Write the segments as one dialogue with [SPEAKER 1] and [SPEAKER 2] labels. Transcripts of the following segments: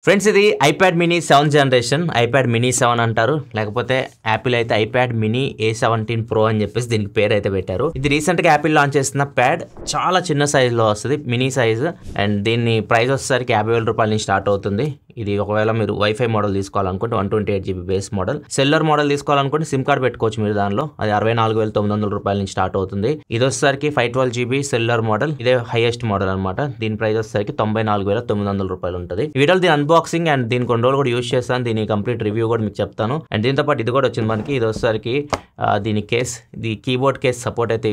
[SPEAKER 1] Friends ఇది iPad mini 7th generation iPad mini 7 అంటారు లేకపోతే యాపిల్ అయితే ఐప్యాడ్ మినీ A17 Pro అని చెప్పేసి దీనికి పేరు అయితే పెట్టారు. ఇది రీసెంట్ గా యాపిల్ లాంచ్ చేసిన ప్యాడ్ చాలా చిన్న సైజ్ లో వస్తుంది మినీ సైజ్ అండ్ దీని ప్రైస్ వచ్చేసరికి 50,000 రూపాయల నుంచి స్టార్ట్ అవుతుంది. ఇది ఒకవేళ మీరు వైఫై మోడల్ తీసుకోవాలనుకుంటే 128GB base model, seller model తీసుకోవాలనుకుంటే సిమ్ కార్డ్ పెట్టుకోవచ్చు మీరు దానిలో, అది 64,900 రూపాయల నుంచి స్టార్ట్ అవుతుంది. ఇది వచ్చేసరికి 512GB సెల్లర్ మోడల్, ఇదే హైయెస్ట్ మోడల్ అనమాట. దీని ప్రైస్ వచ్చేసరికి 94,900 రూపాయలు ఉంటుంది. ఈ వీడియోలో దీని అన్బాక్సింగ్ అండ్ దీని కొన్ని రోజులు కూడా యూజ్ చేస్తాను, దీని కంప్లీట్ రివ్యూ కూడా మీకు చెప్తాను. అండ్ దీంతో పాటు ఇది కూడా వచ్చింది మనకి. ఇది వచ్చేసరికి దీని కేస్, ఇది కీబోర్డ్ కేస్ సపోర్ట్ అయితే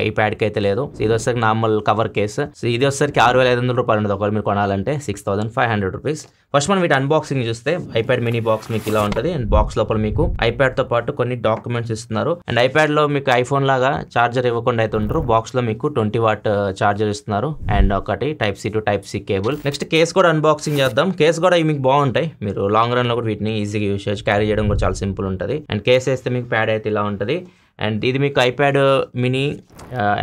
[SPEAKER 1] ఈ ప్యాడ్కి అయితే లేదు. ఇది వచ్చేసరికి నార్మల్ కవర్ కేస్. సో ఇది వచ్చేసరికి 6,500 రూపాయలు ఉంటుంది ఒకవేళ మీరు కొనాలంటే 6,500 రూపీస్. ఫస్ట్ మనం వీటి అన్బాక్సింగ్ చూస్తే ఐప్యాడ్ మినీ బాక్స్ మీకు ఇలా ఉంటుంది అండ్ బాక్స్ లోపల మీకు ఐప్యాడ్ తో పాటు కొన్ని డాక్యుమెంట్స్ ఇస్తున్నారు. అండ్ ఐప్యాడ్ లో మీకు ఐఫోన్ లాగా చార్జర్ ఇవ్వకుండా అయితే ఉంటారు, బాక్స్ లో మీకు 20W చార్జర్ ఇస్తున్నారు అండ్ ఒకటి Type C to Type C cable. Next case కూడా అన్బాక్సింగ్ చేద్దాం. కేస్ కూడా మీకు బాగుంటాయి, మీరు లాంగ్ రన్ లో కూడా వీటిని ఈజీగా యూజ్ చేయొచ్చు, క్యారీ చేయడం కూడా చాలా సింపుల్ ఉంటుంది. అండ్ కేస్ వేస్తే మీకు ప్యాడ్ అయితే ఇలా ఉంటుంది. అండ్ ఇది మీకు iPad mini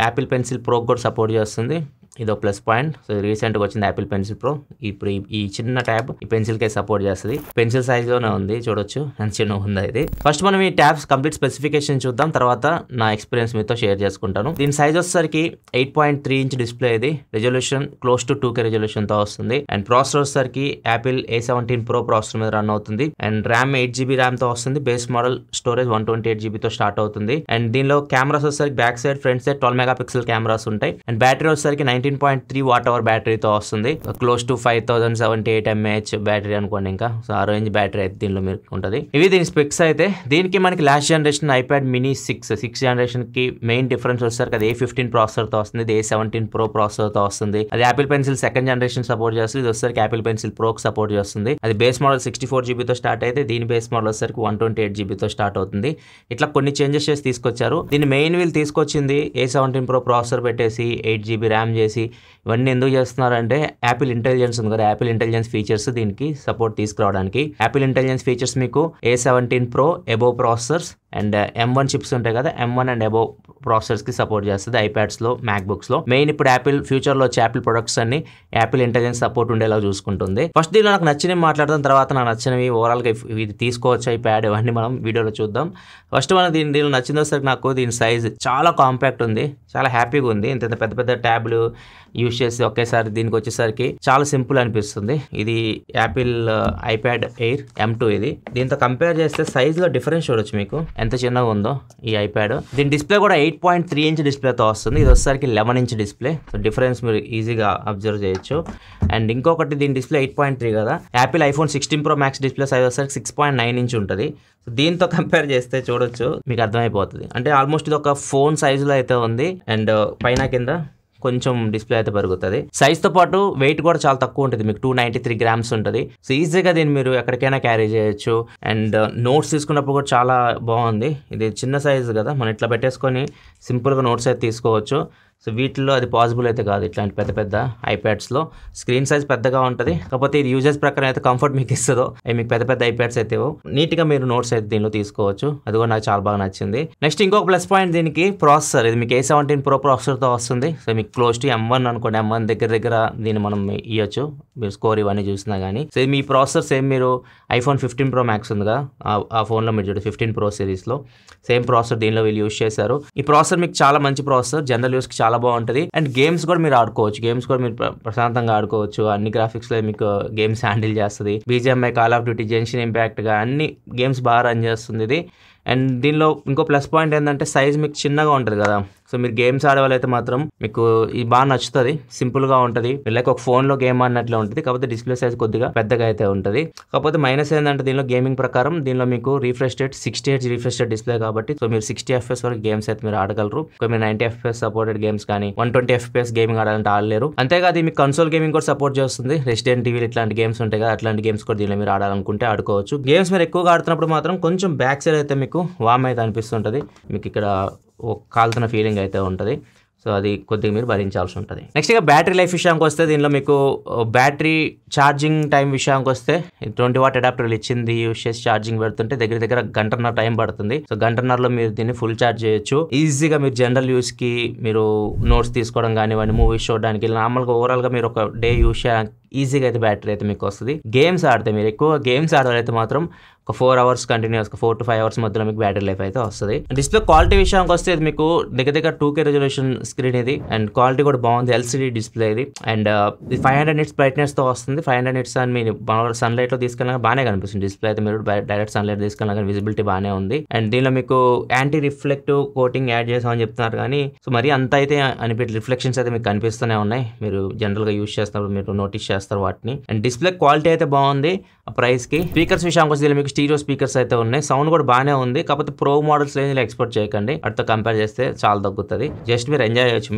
[SPEAKER 1] Apple pencil pro కూడా సపోర్ట్ చేస్తుంది, ఇది ఒక ప్లస్ పాయింట్. సో రీసెంట్గా వచ్చింది యాపిల్ పెన్సిల్ ప్రో. ఇప్పుడు ఈ చిన్న ట్యాబ్ ఈ పెన్సిల్ కే సపోర్ట్ చేస్తుంది, పెన్సిల్ సైజ్ లోనే ఉంది చూడొచ్చు, అంత చిన్న ఉంది ఇది. ఫస్ట్ మనం ఈ ట్యాబ్స్ కంప్లీట్ స్పెసిఫికేషన్ చూద్దాం, తర్వాత నా ఎక్స్పీరియన్స్ మీతో షేర్ చేసుకుంటాను. దీని సైజ్ వచ్చేసరికి 8.3 ఇంచ్ డిస్ప్లే, ఇది resolution close to 2K resolution తో వస్తుంది. అండ్ ప్రాసెసర్ వచ్చేసరికి యాపిల్ A17 Pro ప్రాసెసర్ మీద రన్ అవుతుంది. అండ్ ర్యామ్ 8GB ర్యామ్ తో వస్తుంది. బేస్ మోడల్ స్టోరేజ్ 128GB తో స్టార్ట్ అవుతుంది. అండ్ దీనిలో కెమెరాస్ వచ్చేసరికి back side front side 12 megapixel cameras ఉంటాయి. అండ్ బ్యాటరీ వచ్చేసరికి 19.3 Wh బ్యాటరీతో వస్తుంది, క్లోజ్ టు 5078 mAh బ్యాటరీ అనుకోండి. ఇంకా సో ఆ రేంజ్ బ్యాటరీ అయితే దీనిలో మీరు ఉంటుంది. ఇవి దీని స్పెక్స్ అయితే. దీనికి మనకి last generation iPad mini 6 generation కి మెయిన్ డిఫరెన్స్ వచ్చేసరికి అది A15 ప్రాసెసర్ తో వస్తుంది, ఇది A17 Pro ప్రాసెసర్ తో వస్తుంది. అది Apple pencil 2nd generation support చేస్తుంది, ఇది వచ్చేసరికి యాపిల్ పెన్సిల్ ప్రో సపోర్ట్ చేస్తుంది. అది బేస్ మోడల్ 64GB తో స్టార్ట్ అయితే దీని బేస్ మోడల్ వచ్చేసరికి 128GB తో స్టార్ట్ అవుతుంది. ఇట్లా కొన్ని చేంజెస్ చేసి తీసుకొచ్చారు. దీని మెయిన్ వీల్ తీసుకొచ్చింది A17 Pro ప్రాసెసర్ పెట్టేసి 8GB ర్యామ్ చేసి. ఇవన్నీ ఎందుకు చేస్తున్నారంటే యాపిల్ ఇంటెలిజెన్స్ ఉంది కదా, యాపిల్ ఇంటెలిజెన్స్ ఫీచర్స్ దీనికి సపోర్ట్ తీసుకురావడానికి. యాపిల్ ఇంటెలిజెన్స్ ఫీచర్స్ మీకు A17 Pro above processors and M1 chips ఉంటాయి కదా, M1 అండ్ అబోవ్ ప్రాసెసర్స్ కి సపోర్ట్ చేస్తుంది ఐప్యాడ్స్ లో, మ్యాక్బుక్స్ లో. మెయిన్ ఇప్పుడు యాపిల్ ఫ్యూచర్ లో వచ్చే యాపిల్ ప్రొడక్ట్స్ అన్ని యాపిల్ ఇంటెలిజెన్స్ సపోర్ట్ ఉండేలా చూసుకుంటుంది. ఫస్ట్ దీనిలో నాకు నచ్చినవి మాట్లాడదాం, తర్వాత నాకు నచ్చినవి ఓవరాల్ గా ఇది తీసుకోవచ్చు ఐప్యాడ్, ఇవన్నీ మనం వీడియోలో చూద్దాం. ఫస్ట్ మనం దీనిలో నచ్చింది వచ్చేసరికి నాకు దీని సైజ్ చాలా కాంపాక్ట్ ఉంది, చాలా హ్యాపీగా ఉంది. ఇంత పెద్ద పెద్ద ట్యాబ్లు యూజ్ చేసి ఒకేసారి దీనికి వచ్చేసరికి చాలా సింపుల్ అనిపిస్తుంది. ఇది యాపిల్ ఐప్యాడ్ ఎయిర్ M2 ఇది. దీంతో కంపేర్ చేస్తే సైజ్ లో డిఫరెన్స్ చూడొచ్చు మీకు ఎంత చిన్నగా ఉందో ఈ ఐప్యాడ్. దీని డిస్ప్లే కూడా 8.3 ఇంచ్ డిస్ప్లేతో వస్తుంది, ఇది వచ్చేసరికి 11 ఇంచ్ డిస్ప్లే. సో డిఫరెన్స్ మీరు ఈజీగా అబ్జర్వ్ చేయొచ్చు. అండ్ ఇంకొకటి దీని డిస్ప్లే 8.3 కదా, Apple iPhone 16 Pro Max display size వచ్చేసరికి 6.9 ఇంచ్ ఉంటుంది. సో దీంతో కంపేర్ చేస్తే చూడొచ్చు మీకు అర్థమైపోతుంది. అంటే ఆల్మోస్ట్ ఇది ఒక ఫోన్ సైజులో అయితే ఉంది. అండ్ పైన కింద కొంచెం డిస్ప్లే అయితే పెరుగుతుంది. సైజ్ తో పాటు వెయిట్ కూడా చాలా తక్కువ ఉంటుంది, మీకు 293 grams ఉంటుంది. సో ఈజీగా దీన్ని మీరు ఎక్కడికైనా క్యారీ చేయొచ్చు. అండ్ నోట్స్ తీసుకున్నప్పుడు కూడా చాలా బాగుంది. ఇది చిన్న సైజ్ కదా, మనం ఇట్లా పెట్టేసుకొని సింపుల్గా నోట్స్ అయితే తీసుకోవచ్చు. సో వీటిలో అది పాసిబుల్ అయితే కాదు, ఇట్లాంటి పెద్ద పెద్ద ఐప్యాడ్స్లో స్క్రీన్ సైజ్ పెద్దగా ఉంటుంది. కాకపోతే ఇది యూజర్స్ ప్రకారం అయితే కంఫర్ట్ మీకు ఇస్తుందో, అవి మీకు పెద్ద పెద్ద ఐప్యాడ్స్ అయితే నీట్గా మీరు నోట్స్ అయితే దీనిలో తీసుకోవచ్చు. అది కూడా నాకు చాలా బాగా నచ్చింది. నెక్స్ట్ ఇంకొక ప్లస్ పాయింట్ దీనికి ప్రాసెసర్, ఇది మీకు A17 Pro ప్రాసెసర్తో వస్తుంది. సో మీకు క్లోజ్ టు M1 అనుకోండి, M1 దగ్గర దీన్ని మనం ఇవ్వచ్చు, మీరు స్కోర్ ఇవన్నీ చూసినా కానీ. సో మీ ప్రాసెసర్ సేమ్ మీరు ఐఫోన్ 15 Pro Max ఉందిగా, ఆ ఫోన్లో మీరు చూడండి 15 Pro సిరీస్లో సేమ్ ప్రాసెసర్ దీనిలో వీళ్ళు యూజ్ చేశారు. ఈ ప్రాసెసర్ మీకు చాలా మంచి ప్రాసెసర్, జనరల్ యూస్కి చాలా బాగుంటుంది. అండ్ గేమ్స్ కూడా మీరు ఆడుకోవచ్చు, గేమ్స్ కూడా మీరు ప్రశాంతంగా ఆడుకోవచ్చు. అన్ని గ్రాఫిక్స్ లో మీకు గేమ్స్ హ్యాండిల్ చేస్తుంది. BGMI, call of duty, జెన్షన్ impact గా అన్ని గేమ్స్ బాగా రన్ చేస్తుంది ఇది. అండ్ దీనిలో ఇంకో ప్లస్ పాయింట్ ఏంటంటే సైజ్ మీకు చిన్నగా ఉంటుంది కదా, సో మీరు గేమ్స్ ఆడే వాళ్ళైతే మాత్రం మీకు ఇది బాగా నచ్చుతుంది. సింపుల్ గా ఉంటుంది, లైక్ ఒక ఫోన్ లో గేమ్ ఆడినట్లు ఉంటుంది. కాకపోతే డిస్ప్లే సైజ్ కొద్దిగా పెద్దగా అయితే ఉంటుంది. కాకపోతే మైనస్ ఏంటంటే దీనిలో గేమింగ్ ప్రకారం దీనిలో మీకు refresh rate 60Hz refresh rate display కాబట్టి సో మీరు 60 FPS వరకు గేమ్స్ అయితే మీరు ఆడగలరు. మీరు 90 FPS సపోర్టెడ్ గేమ్స్ కానీ 120 FPS గేమింగ్ ఆడాలంటే ఆడలేరు. అంతేకాదు మీకు కన్సోల్ గేమింగ్ కూడా సపోర్ట్ చేస్తుంది. రెసిడెంట్ ఈవిల్ ఇట్లాంటి గేమ్స్ ఉంటాయి కదా, అట్లాంటి గేమ్స్ కూడా దీనిలో మీరు ఆడాలనుకుంటే ఆడుకోవచ్చు. గేమ్స్ మీరు ఎక్కువగా ఆడుతున్నప్పుడు మాత్రం కొంచెం బ్యాక్ సైడ్ అయితే మీకు వామ్ అయితే అనిపిస్తుంటుంది, మీకు ఇక్కడ కాలుతున్న ఫీలింగ్ అయితే ఉంటుంది. సో అది కొద్దిగా మీరు భరించాల్సి ఉంటుంది. నెక్స్ట్ ఇక బ్యాటరీ లైఫ్ విషయానికి వస్తే దీనిలో మీకు బ్యాటరీ ఛార్జింగ్ టైం విషయానికి వస్తే 20W అడాప్టర్ ఇచ్చింది, యూస్ చేసి ఛార్జింగ్ పెడుతుంటే దగ్గర గంటన్నర టైం పడుతుంది. సో గంటన్నరలో మీరు దీన్ని ఫుల్ ఛార్జ్ చేయొచ్చు ఈజీగా. మీరు జనరల్ యూస్ కి, మీరు నోట్స్ తీసుకోవడం కానివ్వండి, మూవీస్ చూడడానికి, నార్మల్గా ఓవరాల్ గా మీరు ఒక డే యూస్ ఈజీగా అయితే బ్యాటరీ అయితే మీకు వస్తుంది. గేమ్స్ ఆడితే మీరు ఎక్కువ గేమ్స్ ఆడాలైతే మాత్రం ఒక 4 hours కంటిన్యూస్గా 4 to 5 hours మధ్యలో మీకు బ్యాటరీ లైఫ్ అయితే వస్తుంది. డిస్ప్లే క్వాలిటీ విషయానికి వస్తే ఇది మీకు దగ్గర 2K రెజల్యూషన్ స్క్రీన్ ఇది అండ్ క్వాలిటీ కూడా బాగుంది. LCD డిస్ప్లే ఇది అండ్ 500 nits బ్రైట్నెస్ తో వస్తుంది. 500 nits అని మీరు సన్లైట్ లో తీసుకెళ్ళినా బాగానే కనిపిస్తుంది. డిస్ప్లే అయితే మీరు డైరెక్ట్ సన్లైట్ తీసుకెళ్ళినా కానీ విజిబిలిటీ బాగానే ఉంది. అండ్ దీనిలో మీకు యాంటీ రిఫ్లెక్టివ్ కోటింగ్ యాడ్ చేసామని చెప్తున్నారు కానీ సో మరి అంత అయితే అనిపించి రిఫ్లెక్షన్స్ అయితే మీకు కనిపిస్తూనే ఉన్నాయి. మీరు జనరల్ గా యూస్ చేస్తున్నప్పుడు మీరు నోటీస్ చేస్తారు వాటిని. అండ్ డిస్ప్లే క్వాలిటీ అయితే బాగుంది ఆ ప్రైస్ కి. స్పీకర్స్ విషయానికి వస్తే మీకు స్టీరియో స్పీకర్స్ అయితే ఉన్నాయి. సౌండ్ కూడా బాగానే ఉంది. కాకపోతే ప్రో మోడల్స్ రేంజ్ లో ఎక్స్పోర్ట్ చేయకండి, వాటితో కంపేర్ చేస్తే చాలా తగ్గుతుంది. జస్ట్ మీరు ఎంజాయ్ చేయొచ్చు,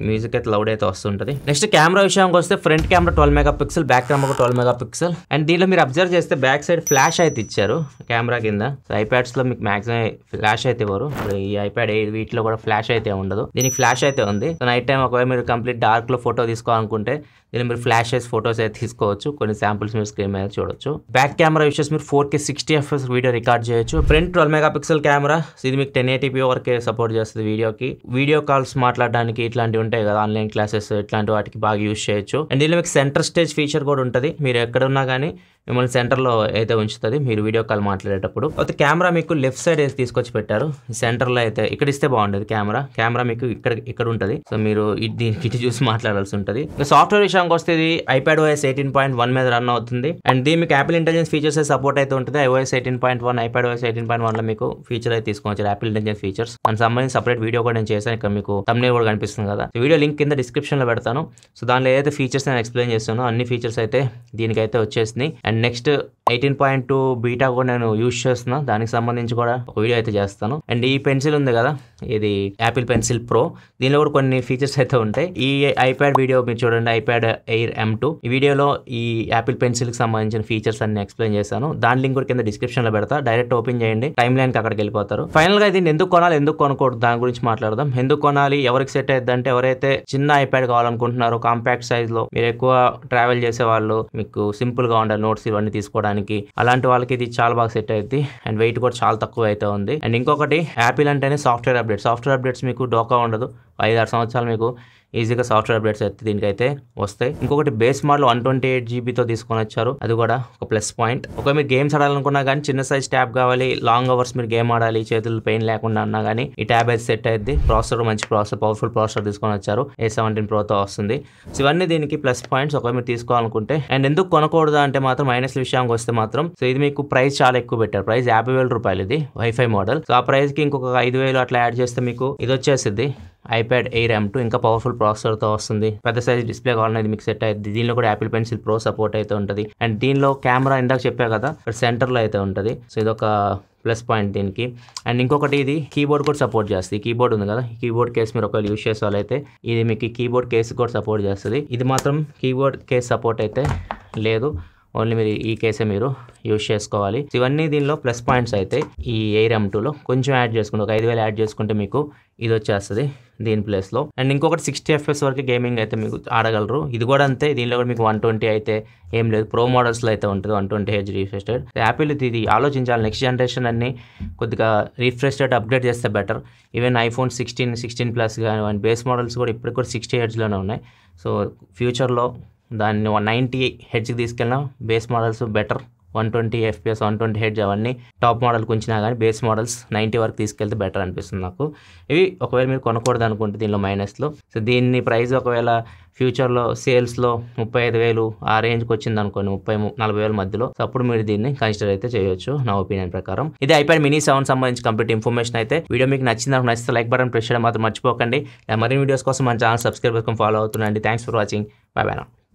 [SPEAKER 1] మ్యూజిక్ అయితే లౌడ్ అయితే వస్తుంటది. నెక్స్ట్ కెమెరా విషయానికి వస్తే front camera 12 megapixel, back camera 12 megapixel. And దీనిలో మీరు అబ్జర్వ్ చేస్తే బ్యాక్ సైడ్ ఫ్లాష్ అయితే ఇచ్చారు కెమెరా కింద. సో ఐప్యాడ్స్ లో మీకు మాక్సిమం ఫ్లాష్ అయితే ఇవ్వరు. ఈ ఐప్యాడ్ వీటిలో కూడా ఫ్లాష్ అయితే ఉండదు, దీనికి ఫ్లాష్ అయితే ఉంది. సో నైట్ టైం ఒకవేళ మీరు కంప్లీట్ డార్క్ లో ఫోటో తీసుకోవాలనుకుంటే దీన్ని మీరు ఫ్లాషెస్ ఫోటోస్ అయితే తీసుకోవచ్చు. కొన్ని శాంపుల్స్ మీరు స్క్రీన్ మీద చూడొచ్చు. బ్యాక్ కెమెరా విషయస్ మీరు 4K 60 FPS వీడియో రికార్డ్ చేయొచ్చు. ఫ్రంట్ 12 మెగాపిక్సెల్ కెమెరా, ఇది మీకు 1080p వరకే సపోర్ట్ చేస్తుంది వీడియోకి. వీడియో కాల్స్ మాట్లాడడానికి ఇట్లాంటివి ఉంటాయి కదా, ఆన్లైన్ క్లాసెస్ ఇట్లాంటి వాటికి బాగా యూజ్ చేయొచ్చు. అండ్ దీనిలో మీకు సెంటర్ స్టేజ్ ఫీచర్ కూడా ఉంటుంది. మీరు ఎక్కడున్నా కానీ మిమ్మల్ని సెంటర్లో అయితే ఉంచుతుంది మీరు వీడియో కాల్ మాట్లాడేటప్పుడు. అయితే కెమెరా మీకు లెఫ్ట్ సైడ్ అయితే తీసుకొచ్చి పెట్టారు. సెంటర్లో అయితే ఇక్కడ ఇస్తే బాగుండేది. కెమెరా మీకు ఇక్కడ ఉంటుంది. సో మీరు ఇటు చూసి మాట్లాడాల్సి ఉంటుంది. సాఫ్ట్వేర్ విషయానికి వస్తే ఇది iPadOS 18.1 మీద రన్ అవుతుంది. అండ్ దీని మీకు యాపిల్ ఇంటెలిజెన్స్ ఫీచర్స్ సపోర్ట్ అయితే ఉంటుంది. iOS 18.1 iPadOS 18.1 లో మీకు ఫీచర్ అయితే తీసుకోవచ్చు యాపిల్ ఇంటెలిజెన్స్ ఫీచర్స్. దానికి సంబంధించి సపరేట్ వీడియో కూడా నేను చేశాను. ఇక్కడ మీకు thumbnail కూడా కనిపిస్తుంది కదా, వీడియో లింక్ కింద డిస్క్రిప్షన్ లో పెడతాను. సో దానిలో ఏదైతే ఫీచర్స్ నేను ఎక్స్ప్లెయిన్ చేస్తానో అన్ని ఫీచర్స్ అయితే దీనికైతే వచ్చేసినాయి. అండ్ నెక్స్ట్ 18.2 బీటా కూడా నేను యూజ్ చేస్తున్నా, దానికి సంబంధించి కూడా ఒక వీడియో అయితే చేస్తాను. అండ్ ఈ పెన్సిల్ ఉంది కదా, ఇది యాపిల్ పెన్సిల్ ప్రో, దీనిలో కూడా కొన్ని ఫీచర్స్ అయితే ఉంటాయి. ఈ ఐప్యాడ్ వీడియో మీరు చూడండి, iPad Air M2 ఈ వీడియోలో ఈ యాపిల్ పెన్సిల్ కి సంబంధించిన ఫీచర్స్ అన్ని ఎక్స్ప్లెయిన్ చేశాను. దాని లింక్ కూడా కింద డిస్క్రిప్షన్ లో పెడతా, డైరెక్ట్ ఓపెన్ చేయండి, టైమ్ లైన్ కి అక్కడికి వెళ్ళిపోతారు. ఫైనల్ గా దీన్ని ఎందుకు కొనాలి ఎందుకు కొనకూడదు దాని గురించి మాట్లాడదాం. ఎందుకు కొనాలి, ఎవరికి సెట్ అయ్యింది అంటే ఎవరైతే చిన్న ఐప్యాడ్ కావాలనుకుంటున్నారో, కాంపాక్ట్ సైజ్ లో మీరు ఎక్కువ ట్రావెల్ చేసే వాళ్ళు, మీకు సింపుల్ గా ఉండాలి నోట్స్ ఇవన్నీ తీసుకోవడానికి, అలాంటి వాళ్ళకి ఇది చాలా బాగా సెట్ అయ్యింది. అండ్ వెయిట్ కూడా చాలా తక్కువ అయితే ఉంది. అండ్ ఇంకొకటి యాపిల్ అంటేనే సాఫ్ట్వేర్ అప్డేట్స్ మీకు డోకా ఉండదు. 5-6 సంవత్సరాలు మీకు ఈజీగా సాఫ్ట్వేర్ అప్డేట్స్ అయితే దీనికైతే వస్తాయి. ఇంకొకటి బేస్ మోడల్ 128GB తీసుకొని వచ్చారు, అది కూడా ఒక ప్లస్ పాయింట్. ఒకవేళ మీరు గేమ్స్ ఆడాలనుకున్నా కానీ చిన్న సైజ్ ట్యాబ్ కావాలి, లాంగ్ అవర్స్ మీరు గేమ్ ఆడాలి, చేతులు పెయిన్ లేకుండా అన్నా కానీ ఈ ట్యాబ్ అయితే సెట్ అయ్యింది. ప్రాసెసర్ మంచి పవర్ఫుల్ ప్రాసెసర్ తీసుకొని వచ్చారు, A17 Proతో వస్తుంది. సో ఇవన్నీ దీనికి ప్లస్ పాయింట్స్ ఒకవేళ మీరు తీసుకోవాలనుకుంటే. అండ్ ఎందుకు కొనకూడదు అంటే మాత్రం మైనస్ విషయానికి వస్తే మాత్రం సో ఇది మీకు ప్రైస్ చాలా ఎక్కువ పెట్టారు. ప్రైస్ 50,000 రూపాయలు ఇది వైఫై మోడల్. సో ఆ ప్రైస్ కి ఇంకొక 5,000 అట్లా యాడ్ చేస్తే మీకు ఇది వచ్చేసింది iPad Air M2, ఇంకా పవర్ఫుల్ ప్రాసెసర్తో వస్తుంది. పెద్ద సైజ్ డిస్ప్లే కావాలనేది మీకు సెట్ అయ్యింది. దీనిలో కూడా యాపిల్ పెన్సిల్ ప్రో సపోర్ట్ అయితే ఉంటుంది. అండ్ దీనిలో కెమెరా ఇందాక చెప్పా కదా సెంటర్లో అయితే ఉంటుంది. సో ఇదొక ప్లస్ పాయింట్ దీనికి. అండ్ ఇంకొకటి ఇది కీబోర్డ్ కూడా సపోర్ట్ చేస్తుంది. కీబోర్డ్ ఉంది కదా, ఈ కీబోర్డ్ కేస్ మీరు ఒకవేళ యూజ్ చేసే వాళ్ళైతే ఇది మీకు కీబోర్డ్ కేస్ కూడా సపోర్ట్ చేస్తుంది. ఇది మాత్రం కీబోర్డ్ కేస్ సపోర్ట్ అయితే లేదు, ఓన్లీ మీరు ఈ కేసే మీరు యూజ్ చేసుకోవాలి. ఇవన్నీ దీనిలో ప్లస్ పాయింట్స్ అయితే ఈ Air M2లో కొంచెం యాడ్ చేసుకుంటే ఒక 5,000 యాడ్ చేసుకుంటే మీకు ఇది వచ్చేస్తుంది దీని ప్లేస్లో. అండ్ ఇంకొకటి 60 FPS వరకు గేమింగ్ అయితే మీకు ఆడగలరు. ఇది కూడా అంతే, దీనిలో కూడా మీకు 120 అయితే ఏం లేదు. ప్రో మోడల్స్లో అయితే ఉంటుంది 120Hz రిఫ్రెష్. యాపిల్ ఇది ఆలోచించాలి, నెక్స్ట్ జనరేషన్ అన్ని కొద్దిగా రిఫ్రెష్ రేట్ అప్గ్రేడ్ చేస్తే బెటర్. ఈవెన్ iPhone 16 Plus కానీ బేస్ మోడల్స్ కూడా ఇప్పటికి కూడా 60Hzలోనే ఉన్నాయి. సో ఫ్యూచర్లో దాన్ని 90Hzకి తీసుకెళ్ళినా base models better. 120 FPS 120Hz అవన్నీ టాప్ మోడల్కి ఉంచినా కానీ బేస్ మోడల్స్ 90 వరకు తీసుకెళ్తే బెటర్ అనిపిస్తుంది నాకు. ఇవి ఒకవేళ మీరు కొనకూడదు అనుకుంటే దీనిలో మైనస్లో. సో దీన్ని ప్రైస్ ఒకవేళ ఫ్యూచర్లో సేల్స్లో 35,000 ఆ రేంజ్కి వచ్చింది అనుకోండి, 30-40,000 మధ్యలో. సో అప్పుడు మీరు దీన్ని కన్సిడర్ అయితే చేయొచ్చు నా ఒపీనియన్ ప్రకారం. ఇది iPad mini 7 సంబంధించి కంప్లీట్ ఇన్ఫర్మేషన్ అయితే. వీడియో మీకు నచ్చితే లైక్ బటన్ ప్రెస్ చేయడం మాత్రం మర్చిపోకండి. మరిన్ని వీడియోస్ కోసం మన ఛానల్ సబ్స్క్రైబ్ చేసుకొని ఫాలో అవుతుండండి. Thanks for watching. Bye by.